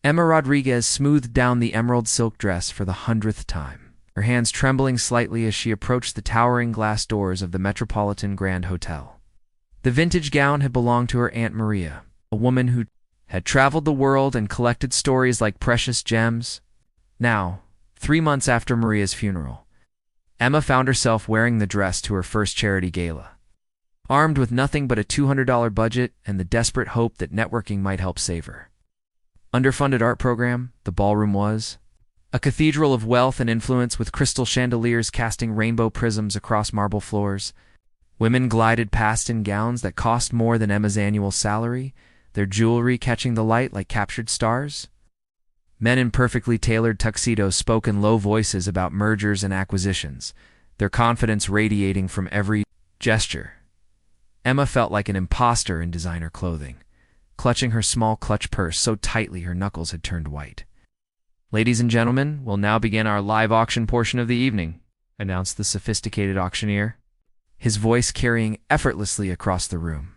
Emma Rodriguez smoothed down the emerald silk dress for the 100th time, her hands trembling slightly as she approached the towering glass doors of the Metropolitan Grand Hotel. The vintage gown had belonged to her Aunt Maria, a woman who had traveled the world and collected stories like precious gems. Now, 3 months after Maria's funeral, Emma found herself wearing the dress to her first charity gala. Armed with nothing but a $200 budget and the desperate hope that networking might help save her. Underfunded art program, the ballroom was a cathedral of wealth and influence with crystal chandeliers casting rainbow prisms across marble floors. Women glided past in gowns that cost more than Emma's annual salary, their jewelry catching the light like captured stars. Men in perfectly tailored tuxedos spoke in low voices about mergers and acquisitions, their confidence radiating from every gesture. Emma felt like an imposter in designer clothing, clutching her small clutch purse so tightly her knuckles had turned white. "Ladies and gentlemen, we'll now begin our live auction portion of the evening," announced the sophisticated auctioneer, his voice carrying effortlessly across the room.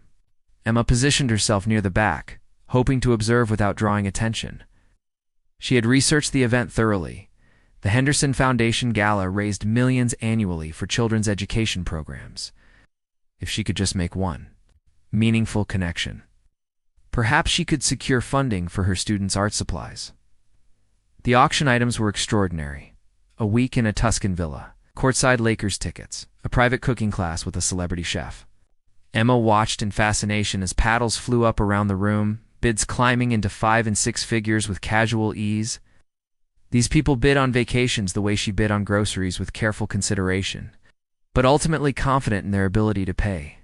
Emma positioned herself near the back, hoping to observe without drawing attention. She had researched the event thoroughly. The Henderson Foundation Gala raised millions annually for children's education programs. If she could just make one meaningful connection, perhaps she could secure funding for her students' art supplies. The auction items were extraordinary. A week in a Tuscan villa, courtside Lakers tickets, a private cooking class with a celebrity chef. Emma watched in fascination as paddles flew up around the room, bids climbing into 5 and 6 figures with casual ease. These people bid on vacations the way she bid on groceries, with careful consideration, but ultimately confident in their ability to pay.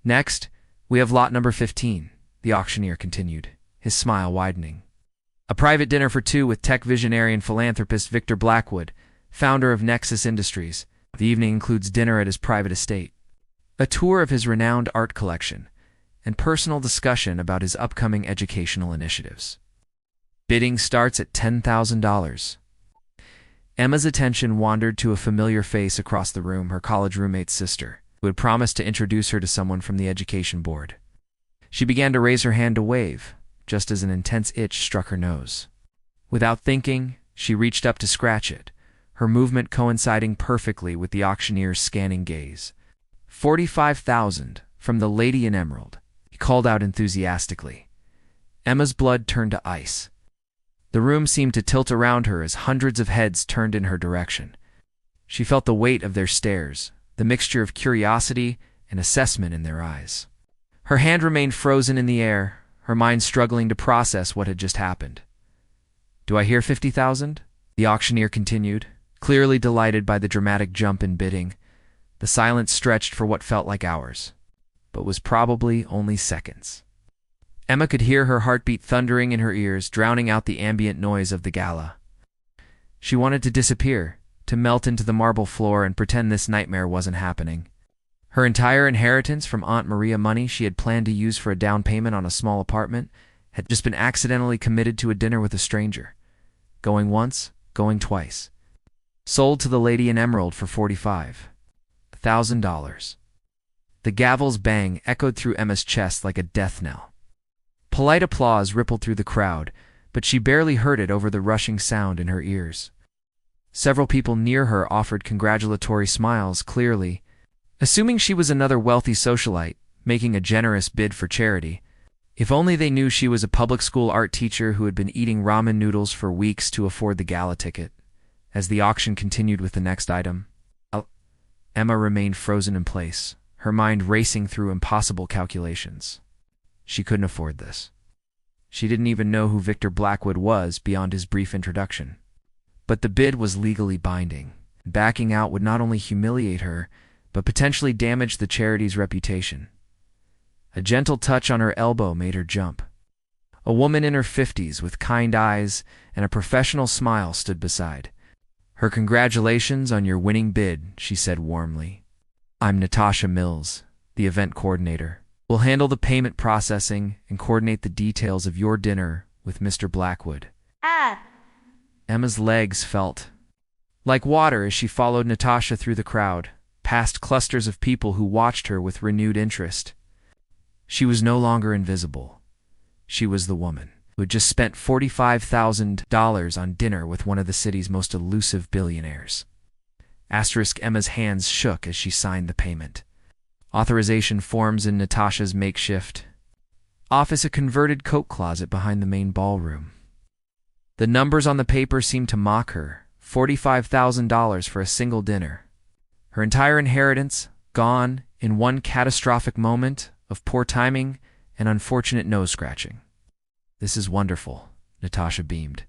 "Next, we have lot number 15, the auctioneer continued, his smile widening. "A private dinner for 2 with tech visionary and philanthropist Victor Blackwood, founder of Nexus Industries. The evening includes dinner at his private estate, a tour of his renowned art collection, and personal discussion about his upcoming educational initiatives. Bidding starts at $10,000. Emma's attention wandered to a familiar face across the room, her college roommate's sister, who had promised to introduce her to someone from the education board. She began to raise her hand to wave, just as an intense itch struck her nose. Without thinking, she reached up to scratch it, her movement coinciding perfectly with the auctioneer's scanning gaze. "45,000 from the lady in emerald," he called out enthusiastically. Emma's blood turned to ice. The room seemed to tilt around her as hundreds of heads turned in her direction. She felt the weight of their stares, the mixture of curiosity and assessment in their eyes. Her hand remained frozen in the air, her mind struggling to process what had just happened. "Do I hear 50,000? The auctioneer continued, clearly delighted by the dramatic jump in bidding. The silence stretched for what felt like hours, but was probably only seconds. Emma could hear her heartbeat thundering in her ears, drowning out the ambient noise of the gala. She wanted to disappear, to melt into the marble floor and pretend this nightmare wasn't happening. Her entire inheritance from Aunt Maria, money she had planned to use for a down payment on a small apartment, had just been accidentally committed to a dinner with a stranger. Going once, going twice. Sold to the lady in emerald for $45,000. The gavel's bang echoed through Emma's chest like a death knell. Polite applause rippled through the crowd, but she barely heard it over the rushing sound in her ears. Several people near her offered congratulatory smiles, clearly assuming she was another wealthy socialite, making a generous bid for charity. If only they knew she was a public school art teacher who had been eating ramen noodles for weeks to afford the gala ticket. As the auction continued with the next item, Emma remained frozen in place, her mind racing through impossible calculations. She couldn't afford this. She didn't even know who Victor Blackwood was beyond his brief introduction. But the bid was legally binding. Backing out would not only humiliate her, but potentially damage the charity's reputation. A gentle touch on her elbow made her jump. A woman in her 50s with kind eyes and a professional smile stood beside. "Her congratulations on your winning bid," she said warmly. "I'm Natasha Mills, the event coordinator. We'll handle the payment processing and coordinate the details of your dinner with Mr. Blackwood." Emma's legs felt like water as she followed Natasha through the crowd, past clusters of people who watched her with renewed interest. She was no longer invisible. She was the woman, who had just spent $45,000 on dinner with one of the city's most elusive billionaires. Emma's hands shook as she signed the payment. Authorization forms in Natasha's makeshift office, a converted coat closet behind the main ballroom. The numbers on the paper seemed to mock her. $45,000 for a single dinner. Her entire inheritance gone in one catastrophic moment of poor timing and unfortunate nose-scratching. This is wonderful, Natasha beamed,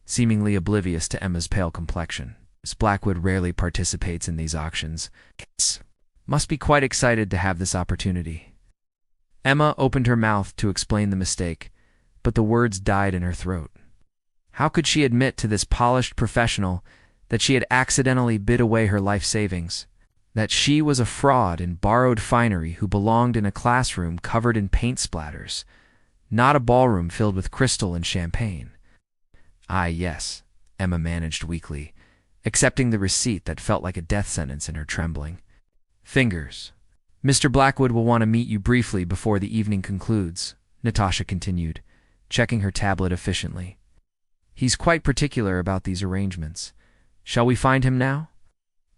seemingly oblivious to Emma's pale complexion. Miss Blackwood rarely participates in these auctions. Must be quite excited to have this opportunity. Emma opened her mouth to explain the mistake, but the words died in her throat. How could she admit to this polished professional that she had accidentally bid away her life savings, that she was a fraud in borrowed finery who belonged in a classroom covered in paint splatters, not a ballroom filled with crystal and champagne? Ah, yes, Emma managed weakly, accepting the receipt that felt like a death sentence in her trembling fingers. Mr. Blackwood will want to meet you briefly before the evening concludes, Natasha continued, checking her tablet efficiently. He's quite particular about these arrangements. Shall we find him now?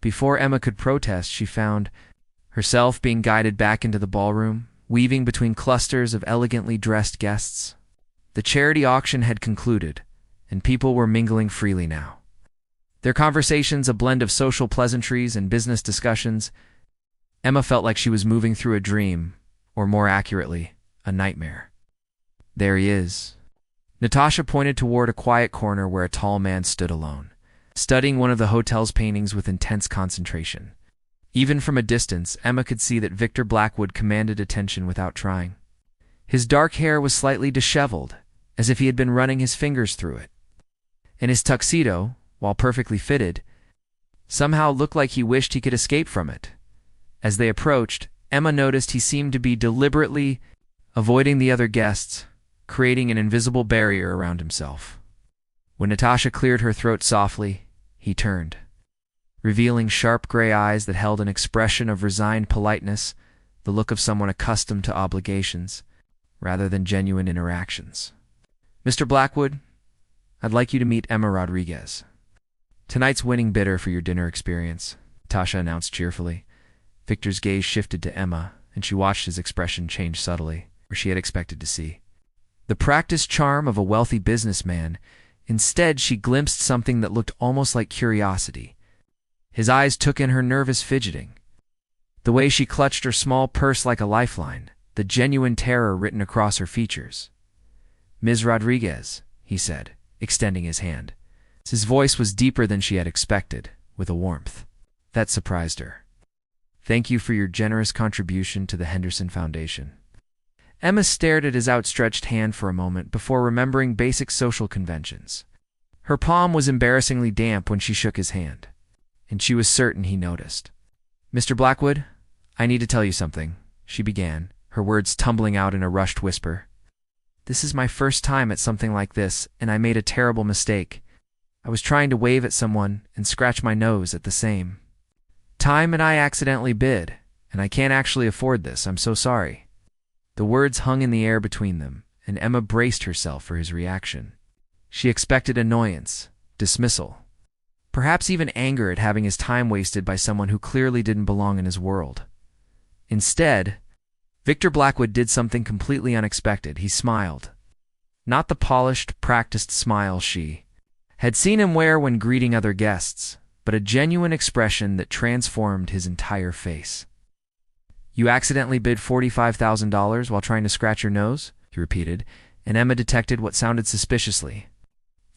Before Emma could protest, she found herself being guided back into the ballroom, weaving between clusters of elegantly dressed guests. The charity auction had concluded, and people were mingling freely now. Their conversations a blend of social pleasantries and business discussions. Emma felt like she was moving through a dream, or more accurately, a nightmare. There he is. Natasha pointed toward a quiet corner where a tall man stood alone, studying one of the hotel's paintings with intense concentration. Even from a distance, Emma could see that Victor Blackwood commanded attention without trying. His dark hair was slightly disheveled, as if he had been running his fingers through it. And his tuxedo, while perfectly fitted, somehow looked like he wished he could escape from it. As they approached, Emma noticed he seemed to be deliberately avoiding the other guests, creating an invisible barrier around himself. When Natasha cleared her throat softly, he turned, revealing sharp gray eyes that held an expression of resigned politeness, the look of someone accustomed to obligations, rather than genuine interactions. Mr. Blackwood, I'd like you to meet Emma Rodriguez. Tonight's winning bidder for your dinner experience, Natasha announced cheerfully. Victor's gaze shifted to Emma, and she watched his expression change subtly, where she had expected to see the practiced charm of a wealthy businessman. Instead, she glimpsed something that looked almost like curiosity. His eyes took in her nervous fidgeting, the way she clutched her small purse like a lifeline, the genuine terror written across her features. Ms. Rodriguez, he said, extending his hand. His voice was deeper than she had expected, with a warmth that surprised her. Thank you for your generous contribution to the Henderson Foundation. Emma stared at his outstretched hand for a moment before remembering basic social conventions. Her palm was embarrassingly damp when she shook his hand, and she was certain he noticed. Mr. Blackwood, I need to tell you something, she began, her words tumbling out in a rushed whisper. This is my first time at something like this, and I made a terrible mistake. I was trying to wave at someone and scratch my nose at the same time, and I accidentally bid, and I can't actually afford this. I'm so sorry. The words hung in the air between them, and Emma braced herself for his reaction. She expected annoyance, dismissal, perhaps even anger at having his time wasted by someone who clearly didn't belong in his world. Instead, Victor Blackwood did something completely unexpected. He smiled. Not the polished, practiced smile she had seen him wear when greeting other guests, but a genuine expression that transformed his entire face. You accidentally bid $45,000 while trying to scratch your nose? He repeated, and Emma detected what sounded suspiciously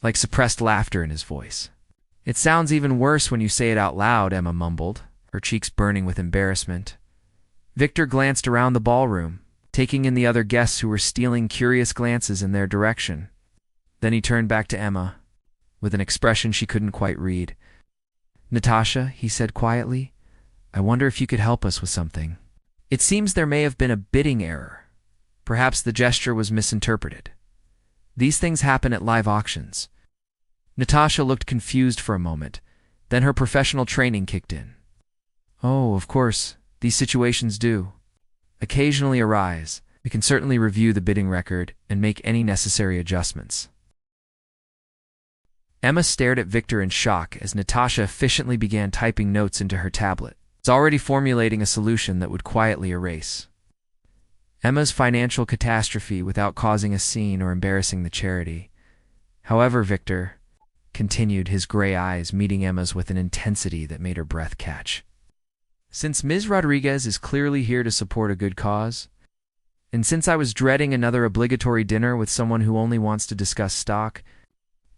like suppressed laughter in his voice. It sounds even worse when you say it out loud, Emma mumbled, her cheeks burning with embarrassment. Victor glanced around the ballroom, taking in the other guests who were stealing curious glances in their direction. Then he turned back to Emma, with an expression she couldn't quite read. Natasha, he said quietly, I wonder if you could help us with something. It seems there may have been a bidding error. Perhaps the gesture was misinterpreted. These things happen at live auctions. Natasha looked confused for a moment, then her professional training kicked in. Oh, of course, these situations do occasionally arise. We can certainly review the bidding record and make any necessary adjustments. Emma stared at Victor in shock as Natasha efficiently began typing notes into her tablet. It's already formulating a solution that would quietly erase Emma's financial catastrophe without causing a scene or embarrassing the charity. However, Victor continued, his gray eyes meeting Emma's with an intensity that made her breath catch. Since Ms. Rodriguez is clearly here to support a good cause, and since I was dreading another obligatory dinner with someone who only wants to discuss stock,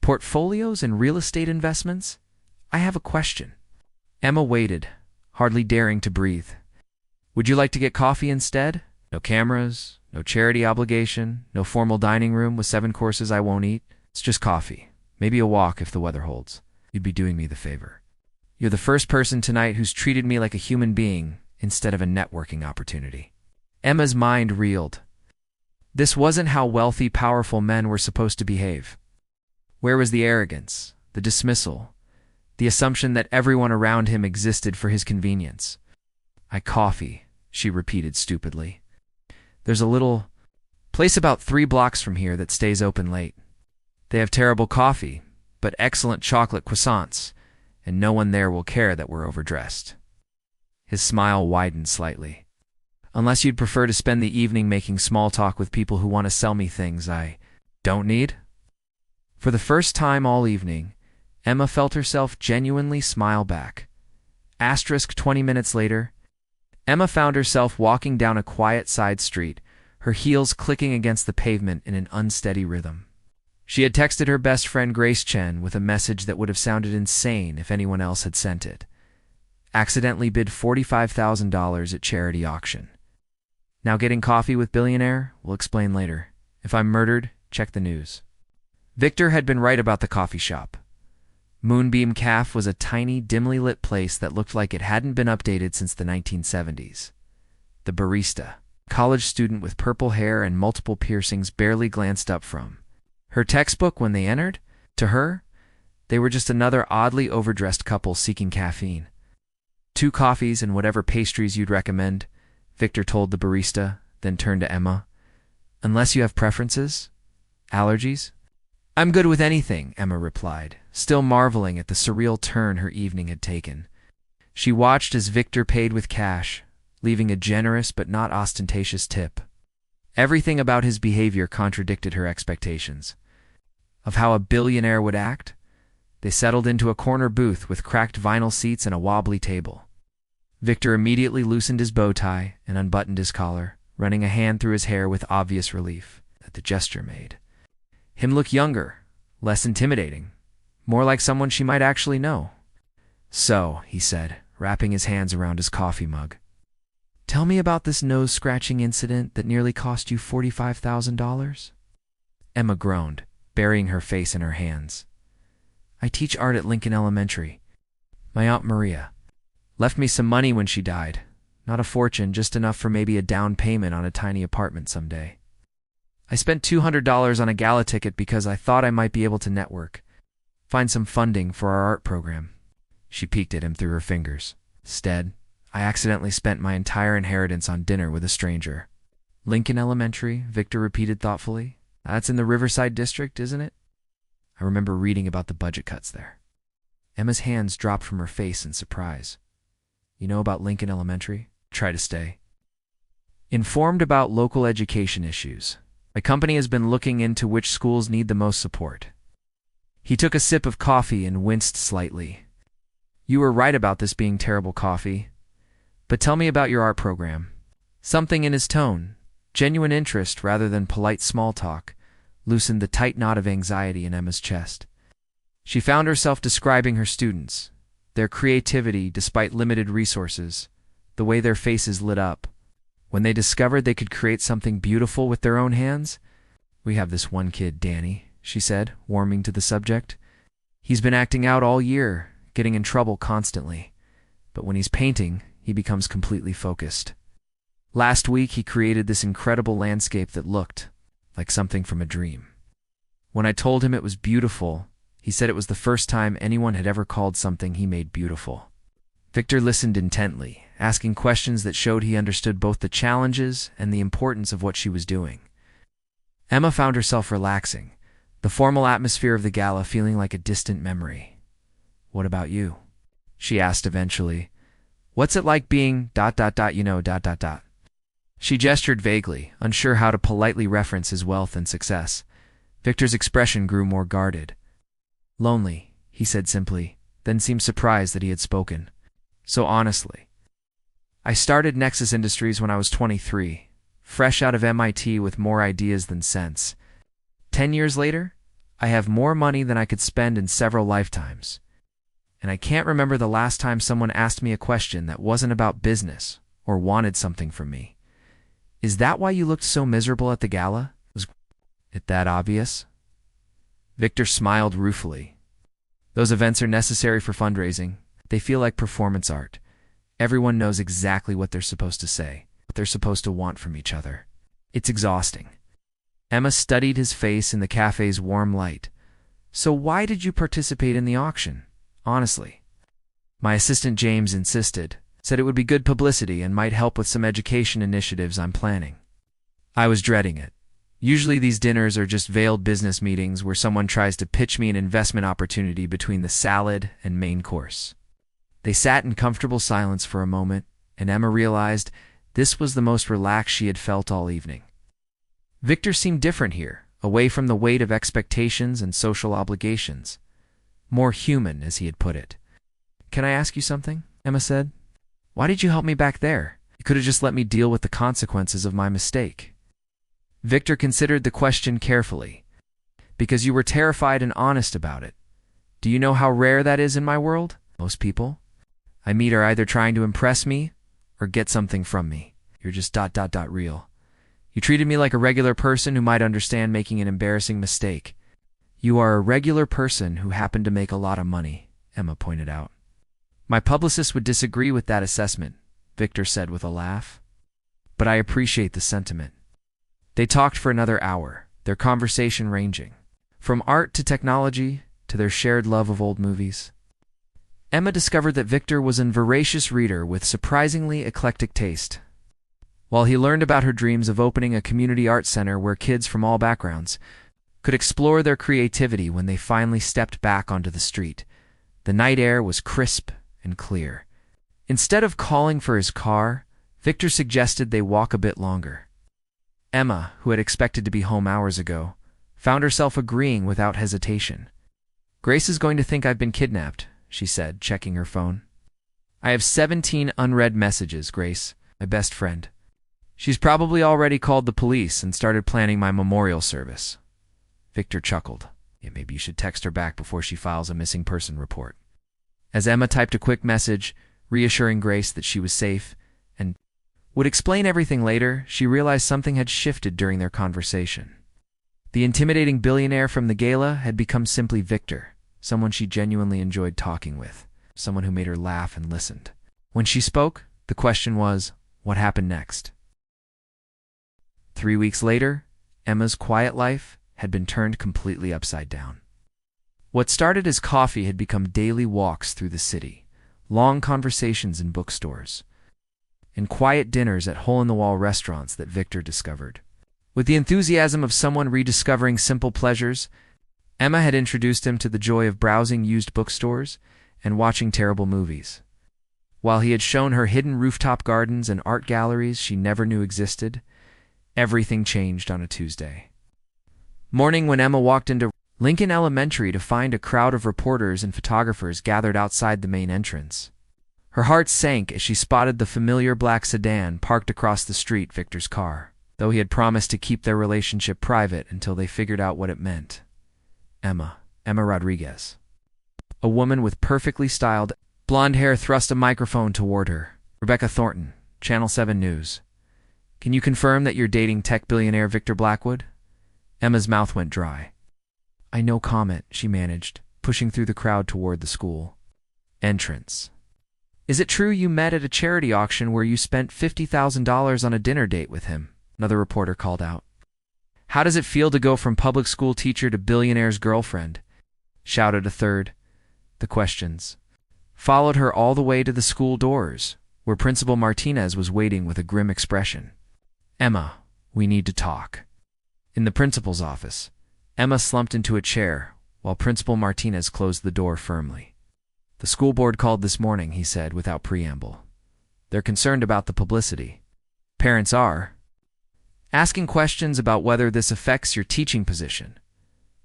portfolios, and real estate investments, I have a question. Emma waited, hardly daring to breathe. Would you like to get coffee instead? No cameras, no charity obligation, no formal dining room with 7 courses I won't eat. It's just coffee. Maybe a walk if the weather holds. You'd be doing me the favor. You're the first person tonight who's treated me like a human being instead of a networking opportunity. Emma's mind reeled. This wasn't how wealthy, powerful men were supposed to behave. Where was the arrogance, the dismissal, the assumption that everyone around him existed for his convenience? Coffee, she repeated stupidly. There's a little place about 3 blocks from here that stays open late. They have terrible coffee, but excellent chocolate croissants, and no one there will care that we're overdressed. His smile widened slightly. Unless you'd prefer to spend the evening making small talk with people who want to sell me things I don't need? For the first time all evening, Emma felt herself genuinely smile back. 20 minutes later, Emma found herself walking down a quiet side street, her heels clicking against the pavement in an unsteady rhythm. She had texted her best friend Grace Chen with a message that would have sounded insane if anyone else had sent it. Accidentally bid $45,000 at charity auction. Now getting coffee with Billionaire? We'll explain later. If I'm murdered, check the news. Victor had been right about the coffee shop. Moonbeam Cafe was a tiny, dimly lit place that looked like it hadn't been updated since the 1970s. The barista, college student with purple hair and multiple piercings, barely glanced up from her textbook when they entered. To her, they were just another oddly overdressed couple seeking caffeine. 2 coffees and whatever pastries you'd recommend, Victor told the barista, then turned to Emma. Unless you have preferences? Allergies? I'm good with anything, Emma replied, still marveling at the surreal turn her evening had taken. She watched as Victor paid with cash, leaving a generous but not ostentatious tip. Everything about his behavior contradicted her expectations. Of how a billionaire would act, they settled into a corner booth with cracked vinyl seats and a wobbly table. Victor immediately loosened his bow tie and unbuttoned his collar, running a hand through his hair with obvious relief that the gesture made him look younger, less intimidating, more like someone she might actually know. So, he said, wrapping his hands around his coffee mug, tell me about this nose-scratching incident that nearly cost you $45,000? Emma groaned, burying her face in her hands. I teach art at Lincoln Elementary. My Aunt Maria left me some money when she died. Not a fortune, just enough for maybe a down payment on a tiny apartment someday. I spent $200 on a gala ticket because I thought I might be able to network, find some funding for our art program. She peeked at him through her fingers. Instead, I accidentally spent my entire inheritance on dinner with a stranger. Lincoln Elementary, Victor repeated thoughtfully. That's in the Riverside district, isn't it? I remember reading about the budget cuts there. Emma's hands dropped from her face in surprise. You know about Lincoln Elementary? Try to stay informed about local education issues. My company has been looking into which schools need the most support. He took a sip of coffee and winced slightly. You were right about this being terrible coffee. But tell me about your art program. Something in his tone, genuine interest rather than polite small talk, loosened the tight knot of anxiety in Emma's chest. She found herself describing her students, their creativity despite limited resources, the way their faces lit up. When they discovered they could create something beautiful with their own hands. We have this one kid, Danny, she said, warming to the subject. He's been acting out all year, getting in trouble constantly. But when he's painting, he becomes completely focused. Last week, he created this incredible landscape that looked like something from a dream. When I told him it was beautiful, he said it was the first time anyone had ever called something he made beautiful. Victor listened intently asking questions that showed he understood both the challenges and the importance of what she was doing. Emma found herself relaxing, the formal atmosphere of the gala feeling like a distant memory. "What about you?" she asked eventually. "What's it like being ... She gestured vaguely, unsure how to politely reference his wealth and success. Victor's expression grew more guarded. "Lonely," he said simply, then seemed surprised that he had spoken so honestly. "I started Nexus Industries when I was 23, fresh out of MIT with more ideas than sense. 10 years later, I have more money than I could spend in several lifetimes. And I can't remember the last time someone asked me a question that wasn't about business or wanted something from me. Is that why you looked so miserable at the gala? Was it that obvious?" Victor smiled ruefully. "Those events are necessary for fundraising. They feel like performance art. Everyone knows exactly what they're supposed to say, what they're supposed to want from each other. It's exhausting." Emma studied his face in the cafe's warm light. "So why did you participate in the auction? Honestly." "My assistant James insisted. Said it would be good publicity and might help with some education initiatives I'm planning." I was dreading it. Usually these dinners are just veiled business meetings where someone tries to pitch me an investment opportunity between the salad and main course. They sat in comfortable silence for a moment, and Emma realized this was the most relaxed she had felt all evening. Victor seemed different here, away from the weight of expectations and social obligations. More human, as he had put it. "Can I ask you something?" Emma said. "Why did you help me back there? You could have just let me deal with the consequences of my mistake." Victor considered the question carefully. "Because you were terrified and honest about it. Do you know how rare that is in my world? Most people I meet are either trying to impress me or get something from me. You're just ... real. You treated me like a regular person who might understand making an embarrassing mistake." "You are a regular person who happened to make a lot of money," Emma pointed out. "My publicist would disagree with that assessment," Victor said with a laugh. "But I appreciate the sentiment." They talked for another hour, their conversation ranging from art to technology to their shared love of old movies. Emma discovered that Victor was a voracious reader with surprisingly eclectic taste. While he learned about her dreams of opening a community art center where kids from all backgrounds could explore their creativity when they finally stepped back onto the street, the night air was crisp and clear. Instead of calling for his car, Victor suggested they walk a bit longer. Emma, who had expected to be home hours ago, found herself agreeing without hesitation. "Grace is going to think I've been kidnapped," she said, checking her phone. "I have 17 unread messages, Grace, my best friend. She's probably already called the police and started planning my memorial service." Victor chuckled. "Yeah, maybe you should text her back before she files a missing person report." As Emma typed a quick message, reassuring Grace that she was safe and would explain everything later, she realized something had shifted during their conversation. The intimidating billionaire from the gala had become simply Victor, someone she genuinely enjoyed talking with, someone who made her laugh and listened. When she spoke, the question was, what happened next? 3 weeks later, Emma's quiet life had been turned completely upside down. What started as coffee had become daily walks through the city, long conversations in bookstores, and quiet dinners at hole-in-the-wall restaurants that Victor discovered. With the enthusiasm of someone rediscovering simple pleasures, Emma had introduced him to the joy of browsing used bookstores and watching terrible movies. While he had shown her hidden rooftop gardens and art galleries she never knew existed, everything changed on a Tuesday morning when Emma walked into Lincoln Elementary to find a crowd of reporters and photographers gathered outside the main entrance. Her heart sank as she spotted the familiar black sedan parked across the street, Victor's car, though he had promised to keep their relationship private until they figured out what it meant. Emma Rodriguez. A woman with perfectly styled blonde hair thrust a microphone toward her. "Rebecca Thornton, Channel 7 News. Can you confirm that you're dating tech billionaire Victor Blackwood?" Emma's mouth went dry. "I no comment," she managed, pushing through the crowd toward the school entrance. "Is it true you met at a charity auction where you spent $50,000 on a dinner date with him?" another reporter called out. "How does it feel to go from public school teacher to billionaire's girlfriend?" shouted a third. The questions followed her all the way to the school doors, where Principal Martinez was waiting with a grim expression. "Emma, we need to talk." In the principal's office, Emma slumped into a chair while Principal Martinez closed the door firmly. "The school board called this morning," he said without preamble. "They're concerned about the publicity. Parents are asking questions about whether this affects your teaching position,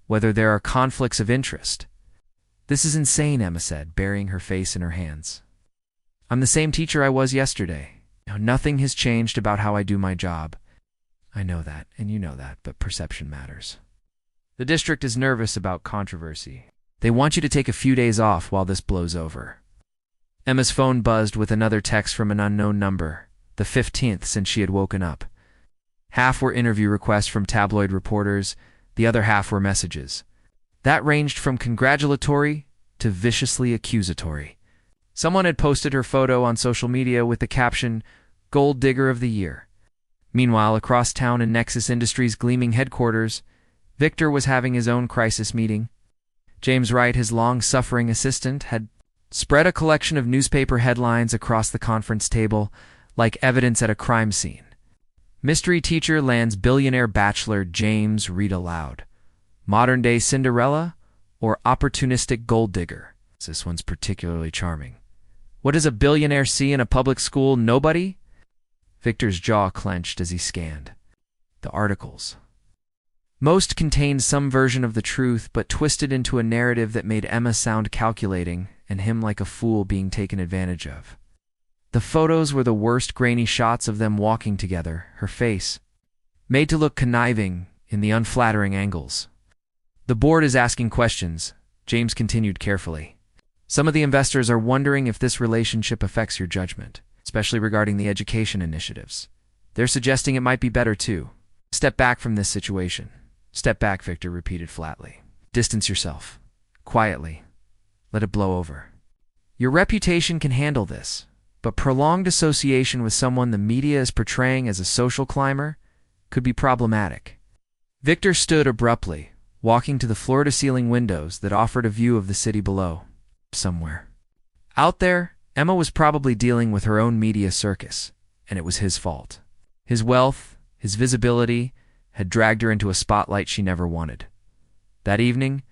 whether there are conflicts of interest." "This is insane," Emma said, burying her face in her hands. "I'm the same teacher I was yesterday. Nothing has changed about how I do my job." "I know that, and you know that, but perception matters. The district is nervous about controversy. They want you to take a few days off while this blows over." Emma's phone buzzed with another text from an unknown number, the 15th since she had woken up. Half were interview requests from tabloid reporters, the other half were messages that ranged from congratulatory to viciously accusatory. Someone had posted her photo on social media with the caption, "Gold Digger of the Year." Meanwhile, across town in Nexus Industries' gleaming headquarters, Victor was having his own crisis meeting. James Wright, his long-suffering assistant, had spread a collection of newspaper headlines across the conference table like evidence at a crime scene. Mystery teacher lands billionaire bachelor James read aloud. Modern-day Cinderella or opportunistic gold digger? This one's particularly charming. What does a billionaire see in a public school? Nobody? Victor's jaw clenched as he scanned the articles. Most contained some version of the truth, but twisted into a narrative that made Emma sound calculating and him like a fool being taken advantage of. The photos were the worst grainy shots of them walking together, her face made to look conniving in the unflattering angles. "The board is asking questions," James continued carefully. "Some of the investors are wondering if this relationship affects your judgment, especially regarding the education initiatives. They're suggesting it might be better to step back from this situation." "Step back," Victor repeated flatly. "Distance yourself. Quietly. Let it blow over. Your reputation can handle this, but prolonged association with someone the media is portraying as a social climber could be problematic." Victor stood abruptly, walking to the floor-to-ceiling windows that offered a view of the city below. Somewhere out there, Emma was probably dealing with her own media circus, and it was his fault. His wealth, his visibility, had dragged her into a spotlight she never wanted. That evening,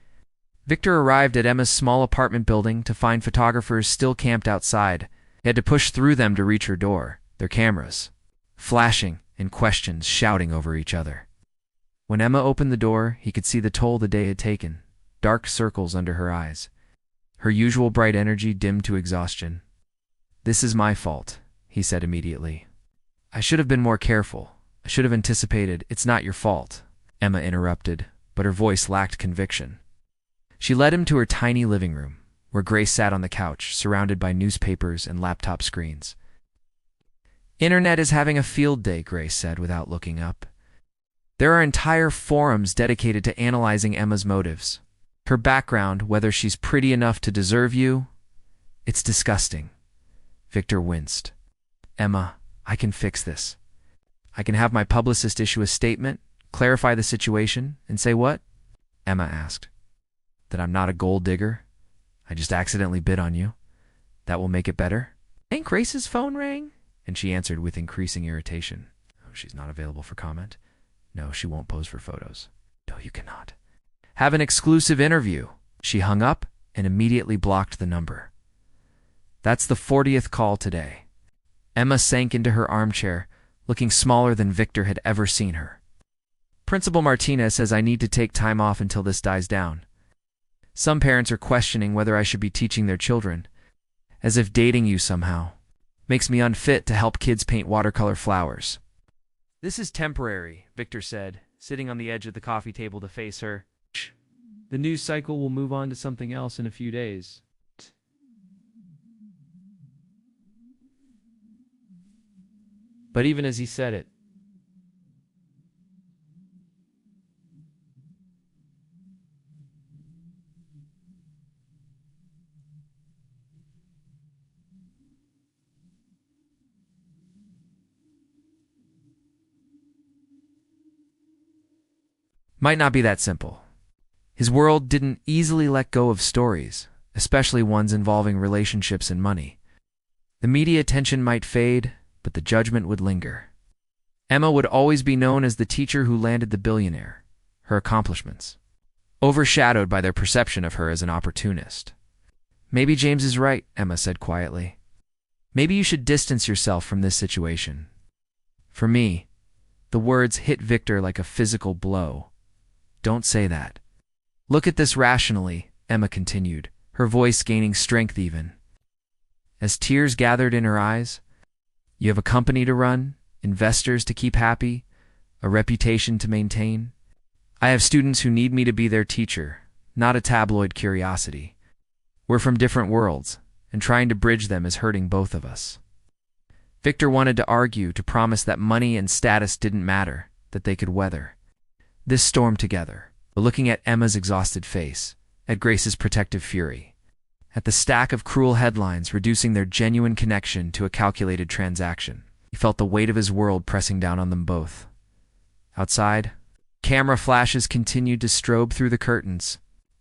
Victor arrived at Emma's small apartment building to find photographers still camped outside. He had to push through them to reach her door, their cameras flashing and questions shouting over each other. When Emma opened the door, he could see the toll the day had taken, dark circles under her eyes. Her usual bright energy dimmed to exhaustion. "This is my fault," he said immediately. "I should have been more careful. I should have anticipated." "It's not your fault," Emma interrupted, but her voice lacked conviction. She led him to her tiny living room, where Grace sat on the couch, surrounded by newspapers and laptop screens. "Internet is having a field day," Grace said without looking up. "There are entire forums dedicated to analyzing Emma's motives. Her background, whether she's pretty enough to deserve you. It's disgusting." Victor winced. "Emma, I can fix this. I can have my publicist issue a statement, clarify the situation, and say what?" Emma asked. "That I'm not a gold digger. I just accidentally bid on you. That will make it better." "Ain't Grace's phone rang?" And she answered with increasing irritation. "Oh, she's not available for comment. No, she won't pose for photos. No, you cannot. Have an exclusive interview." She hung up and immediately blocked the number. That's the 40th call today. Emma sank into her armchair, looking smaller than Victor had ever seen her. "Principal Martinez says I need to take time off until this dies down. Some parents are questioning whether I should be teaching their children, as if dating you somehow makes me unfit to help kids paint watercolor flowers." "This is temporary," Victor said, sitting on the edge of the coffee table to face her. "The news cycle will move on to something else in a few days." But even as he said it, might not be that simple. His world didn't easily let go of stories, especially ones involving relationships and money. The media attention might fade, but the judgment would linger. Emma would always be known as the teacher who landed the billionaire, her accomplishments overshadowed by their perception of her as an opportunist. "Maybe James is right," Emma said quietly. "Maybe you should distance yourself from this situation." For me, the words hit Victor like a physical blow. "Don't say that. Look at this rationally," Emma continued, her voice gaining strength even. As tears gathered in her eyes, "You have a company to run, investors to keep happy, a reputation to maintain. I have students who need me to be their teacher, not a tabloid curiosity. We're from different worlds, and trying to bridge them is hurting both of us." Victor wanted to argue, to promise that money and status didn't matter, that they could weather this storm together. But looking at Emma's exhausted face, at Grace's protective fury, at the stack of cruel headlines reducing their genuine connection to a calculated transaction, he felt the weight of his world pressing down on them both. Outside, camera flashes continued to strobe through the curtains,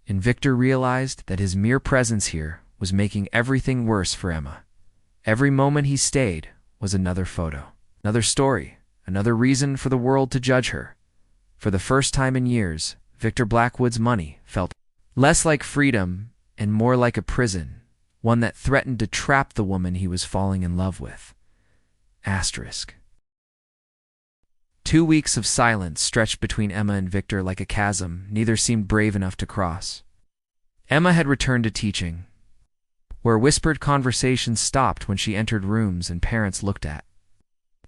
and Victor realized that his mere presence here was making everything worse for Emma. Every moment he stayed was another photo, another story, another reason for the world to judge her. For the first time in years, Victor Blackwood's money felt less like freedom and more like a prison, one that threatened to trap the woman he was falling in love with. Asterisk. 2 weeks of silence stretched between Emma and Victor like a chasm neither seemed brave enough to cross. Emma had returned to teaching, where whispered conversations stopped when she entered rooms and parents looked at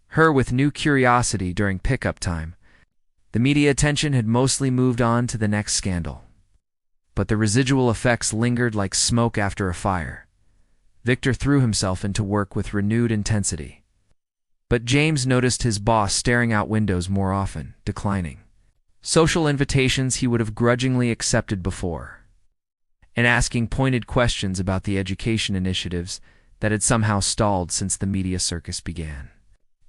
her with new curiosity during pickup time. The media attention had mostly moved on to the next scandal, but the residual effects lingered like smoke after a fire. Victor threw himself into work with renewed intensity. But James noticed his boss staring out windows more often, declining social invitations he would have grudgingly accepted before, and asking pointed questions about the education initiatives that had somehow stalled since the media circus began.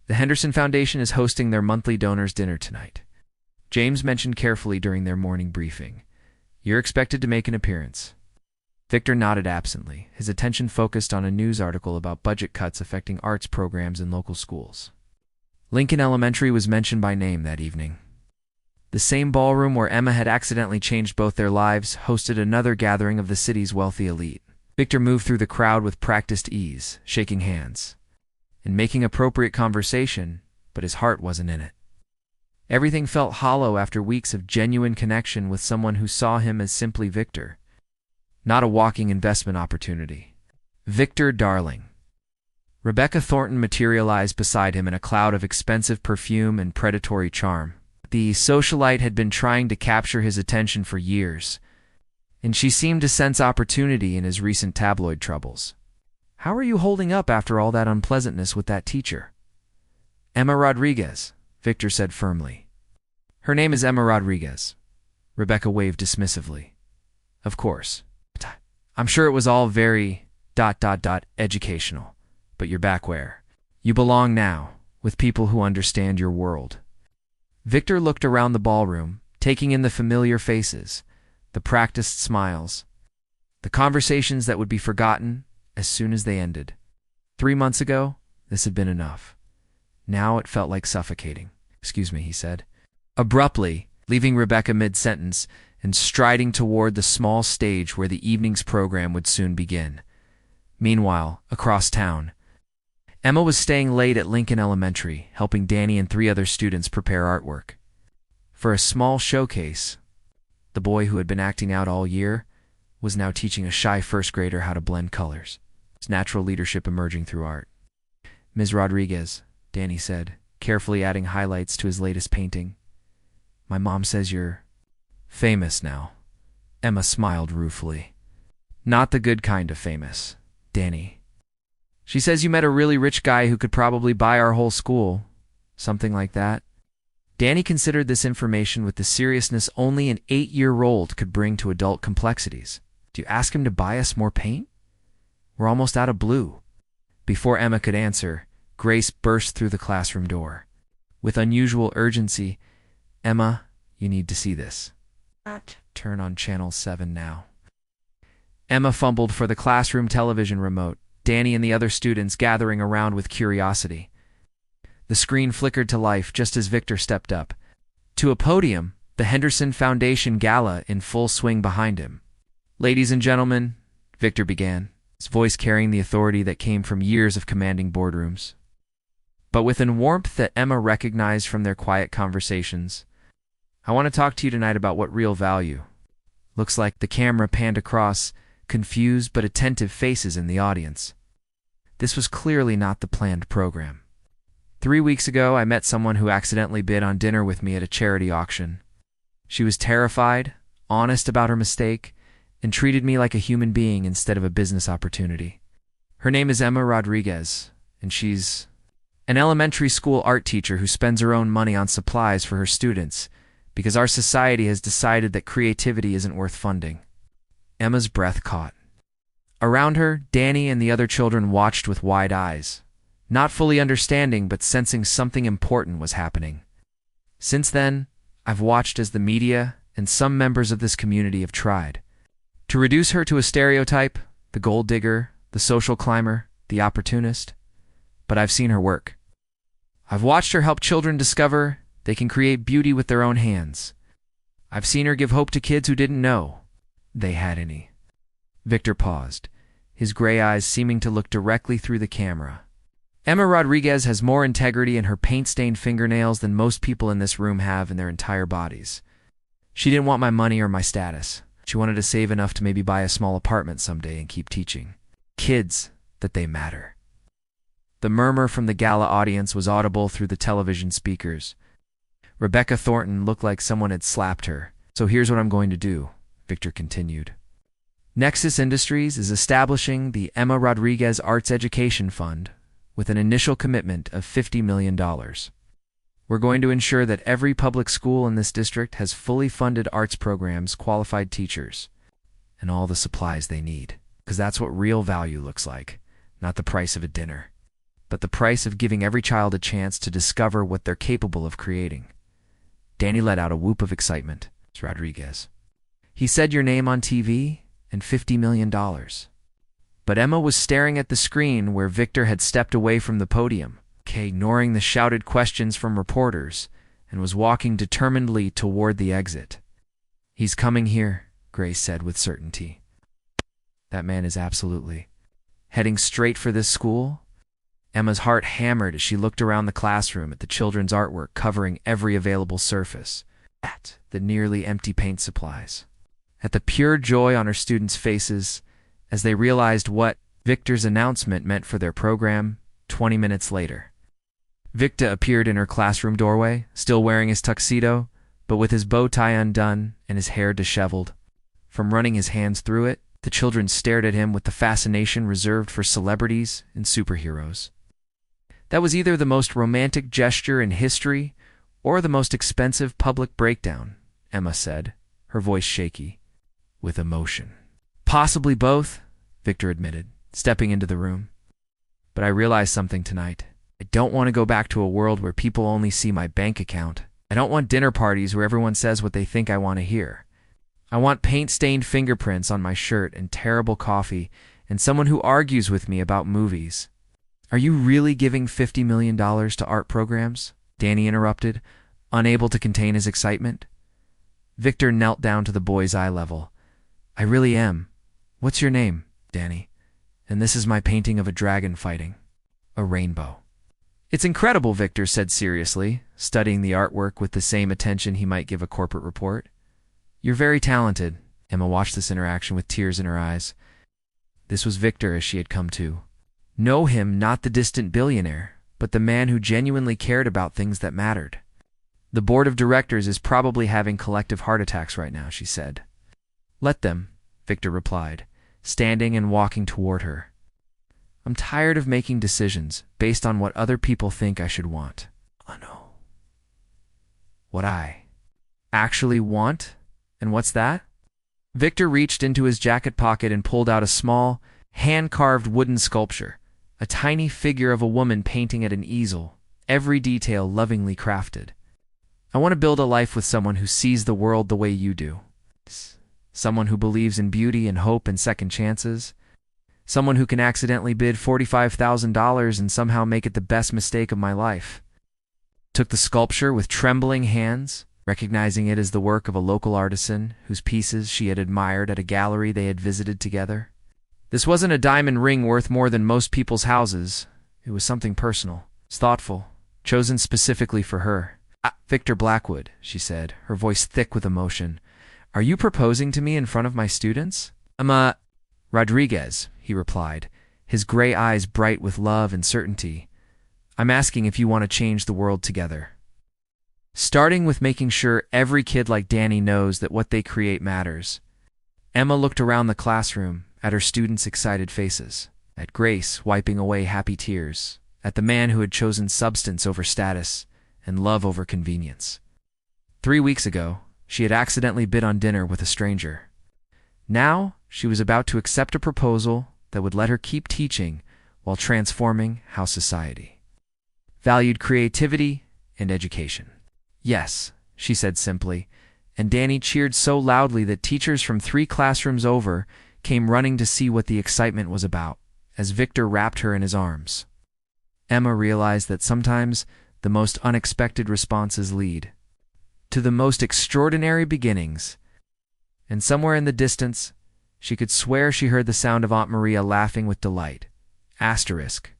The Henderson Foundation is hosting their monthly donors' dinner tonight, James mentioned carefully during their morning briefing. "You're expected to make an appearance." Victor nodded absently, his attention focused on a news article about budget cuts affecting arts programs in local schools. Lincoln Elementary was mentioned by name that evening. The same ballroom where Emma had accidentally changed both their lives hosted another gathering of the city's wealthy elite. Victor moved through the crowd with practiced ease, shaking hands, and making appropriate conversation, but his heart wasn't in it. Everything felt hollow after weeks of genuine connection with someone who saw him as simply Victor, not a walking investment opportunity. Victor Darling. Rebecca Thornton materialized beside him in a cloud of expensive perfume and predatory charm. The socialite had been trying to capture his attention for years, and she seemed to sense opportunity in his recent tabloid troubles. "How are you holding up after all that unpleasantness with that teacher?" "Emma Rodriguez," Victor said firmly. "Her name is Emma Rodriguez." Rebecca waved dismissively. "Of course. I'm sure it was all very ... educational. But you're back where you belong now, with people who understand your world." Victor looked around the ballroom, taking in the familiar faces, the practiced smiles, the conversations that would be forgotten as soon as they ended. 3 months ago, this had been enough. Now it felt like suffocating. "Excuse me," he said, abruptly, leaving Rebecca mid-sentence and striding toward the small stage where the evening's program would soon begin. Meanwhile, across town, Emma was staying late at Lincoln Elementary, helping Danny and 3 other students prepare artwork for a small showcase. The boy who had been acting out all year was now teaching a shy first grader how to blend colors, his natural leadership emerging through art. "Ms. Rodriguez," Danny said, carefully adding highlights to his latest painting. "My mom says you're famous now." Emma smiled ruefully. "Not the good kind of famous, Danny. She says you met a really rich guy who could probably buy our whole school. Something like that." Danny considered this information with the seriousness only an 8-year-old could bring to adult complexities. "Do you ask him to buy us more paint? We're almost out of blue." Before Emma could answer, Grace burst through the classroom door. With unusual urgency, "Emma, you need to see this. Turn on channel 7 now." Emma fumbled for the classroom television remote, Danny and the other students gathering around with curiosity. The screen flickered to life just as Victor stepped up. To a podium, the Henderson Foundation Gala in full swing behind him. "Ladies and gentlemen," Victor began, his voice carrying the authority that came from years of commanding boardrooms, but with a warmth that Emma recognized from their quiet conversations. "I want to talk to you tonight about what real value looks like." The camera panned across confused but attentive faces in the audience. This was clearly not the planned program. 3 weeks ago, I met someone who accidentally bid on dinner with me at a charity auction. She was terrified, honest about her mistake, and treated me like a human being instead of a business opportunity. Her name is Emma Rodriguez, and she's an elementary school art teacher who spends her own money on supplies for her students because our society has decided that creativity isn't worth funding. Emma's breath caught. Around her, Danny and the other children watched with wide eyes, not fully understanding but sensing something important was happening. Since then, I've watched as the media and some members of this community have tried to reduce her to a stereotype, the gold digger, the social climber, the opportunist. But I've seen her work. I've watched her help children discover they can create beauty with their own hands. I've seen her give hope to kids who didn't know they had any. Victor paused, his gray eyes seeming to look directly through the camera. Emma Rodriguez has more integrity in her paint-stained fingernails than most people in this room have in their entire bodies. She didn't want my money or my status. She wanted to save enough to maybe buy a small apartment someday and keep teaching kids that they matter. The murmur from the gala audience was audible through the television speakers. Rebecca Thornton looked like someone had slapped her. "So here's what I'm going to do," Victor continued. "Nexus Industries is establishing the Emma Rodriguez Arts Education Fund with an initial commitment of $50 million. We're going to ensure that every public school in this district has fully funded arts programs, qualified teachers, and all the supplies they need. Because that's what real value looks like, not the price of a dinner, but the price of giving every child a chance to discover what they're capable of creating." Danny let out a whoop of excitement. "It's Rodriguez. He said your name on TV and $50 million. But Emma was staring at the screen where Victor had stepped away from the podium, ignoring the shouted questions from reporters, and was walking determinedly toward the exit. "He's coming here," Grace said with certainty. "That man is absolutely heading straight for this school." Emma's heart hammered as she looked around the classroom at the children's artwork covering every available surface, at the nearly empty paint supplies, at the pure joy on her students' faces as they realized what Victor's announcement meant for their program. 20 minutes later, Victor appeared in her classroom doorway, still wearing his tuxedo, but with his bow tie undone and his hair disheveled. From running his hands through it, the children stared at him with the fascination reserved for celebrities and superheroes. That was either the most romantic gesture in history or the most expensive public breakdown, Emma said, her voice shaky with emotion. "Possibly both," Victor admitted, stepping into the room. "But I realized something tonight. I don't want to go back to a world where people only see my bank account. I don't want dinner parties where everyone says what they think I want to hear. I want paint-stained fingerprints on my shirt and terrible coffee and someone who argues with me about movies." "Are you really giving $50 million to art programs?" Danny interrupted, unable to contain his excitement. Victor knelt down to the boy's eye level. "I really am. What's your name, Danny? And this is my painting of a dragon fighting a rainbow." "It's incredible," Victor said seriously, studying the artwork with the same attention he might give a corporate report. "You're very talented." Emma watched this interaction with tears in her eyes. This was Victor as she had come to know him, not the distant billionaire, but the man who genuinely cared about things that mattered. "The board of directors is probably having collective heart attacks right now," she said. "Let them," Victor replied, standing and walking toward her. "I'm tired of making decisions based on what other people think I should want. I know what I actually want. And what's that?" Victor reached into his jacket pocket and pulled out a small, hand-carved wooden sculpture, a tiny figure of a woman painting at an easel, every detail lovingly crafted. "I want to build a life with someone who sees the world the way you do. Someone who believes in beauty and hope and second chances. Someone who can accidentally bid $45,000 and somehow make it the best mistake of my life. Took the sculpture with trembling hands, recognizing it as the work of a local artisan whose pieces she had admired at a gallery they had visited together. This wasn't a diamond ring worth more than most people's houses. It was something personal, thoughtful, chosen specifically for her. Victor Blackwood, she said, her voice thick with emotion. Are you proposing to me in front of my students? Rodriguez, he replied, his gray eyes bright with love and certainty. I'm asking if you want to change the world together. Starting with making sure every kid like Danny knows that what they create matters. Emma looked around the classroom, at her students' excited faces, at Grace wiping away happy tears, at the man who had chosen substance over status and love over convenience. 3 weeks ago, she had accidentally bid on dinner with a stranger. Now, she was about to accept a proposal that would let her keep teaching while transforming how society valued creativity and education. Yes, she said simply, and Danny cheered so loudly that teachers from 3 classrooms over came running to see what the excitement was about, as Victor wrapped her in his arms. Emma realized that sometimes the most unexpected responses lead to the most extraordinary beginnings, and somewhere in the distance, she could swear she heard the sound of Aunt Maria laughing with delight. Asterisk.